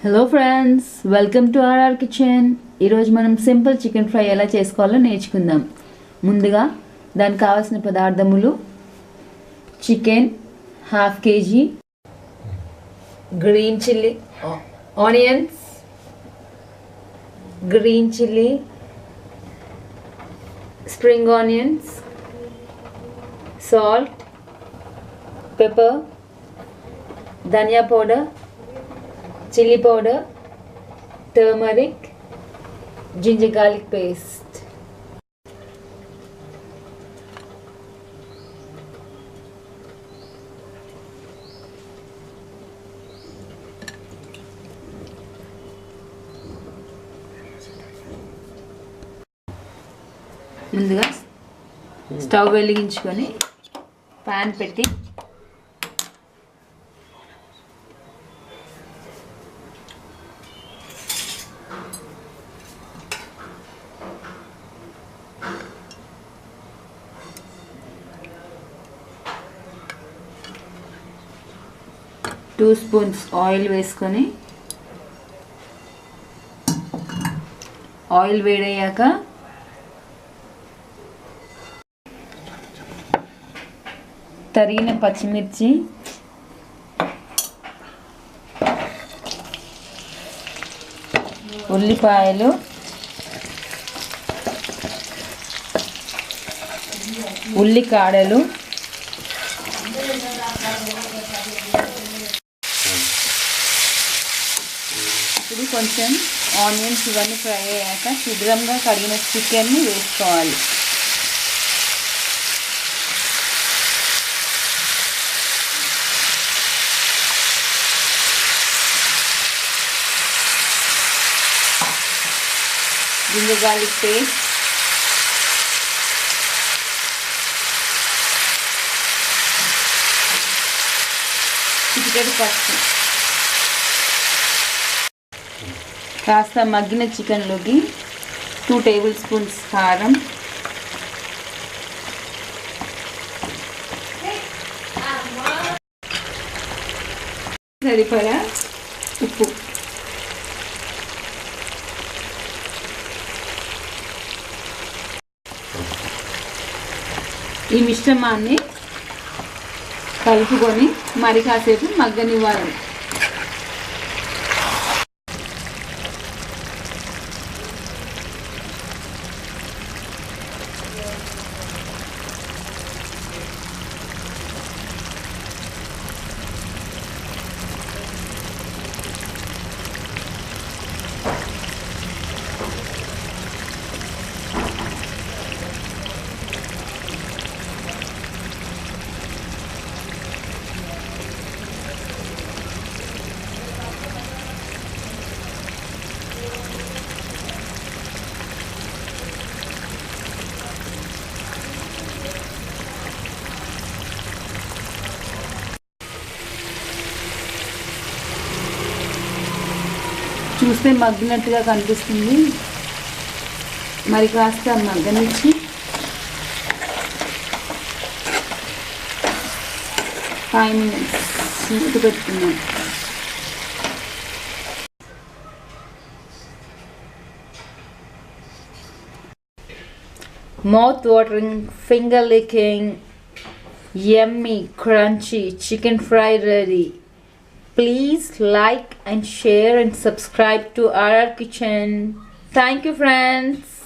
Hello friends, welcome to RR kitchen. ఈరోజు మనం simple chicken fry ఎలా చేసుకోవాలో నేర్చుకుందాం. ముందుగా దానికి కావాల్సిన పదార్థములు: chicken half KG, green chilli onions, green chilli, spring onions, salt, pepper, ధనియా powder, chili powder, turmeric, ginger garlic paste. ముందుగా స్టవ్ వెలిగించుకొని పాన్ పెట్టి టూ స్పూన్స్ ఆయిల్ వేసుకొని ఆయిల్ వేడయ్యాక తరిగిన పచ్చిమిర్చి, ఉల్లిపాయలు, ఉల్లికాడలు, ఇప్పుడు కొంచెం ఆనియన్స్ ఇవన్నీ ఫ్రై అయ్యాక శుభ్రంగా కడిగిన చికెన్ని వేసుకోవాలి. జింజర్ గార్లిక్ పేస్ట్, చిటికెడు పసుపు, కాస్త మగ్గిన చికెన్లోకి 2 టేబుల్ స్పూన్స్ కారం, సరిపడా ఉప్పు, ఈ మిశ్రమాన్ని కలుపుకొని మరి కాసేపు మగ్గనివ్వాలి. చూస్తే మగ్గినట్టుగా కనిపిస్తుంది. మరి కాస్త మగ్గనిచ్చి ఫైవ్ మినిట్స్ మూత పెట్టుకున్నాం. Mouth watering, finger licking, yummy crunchy chicken fry ready. Please like and share and subscribe to RR Kitchen. Thank you, friends.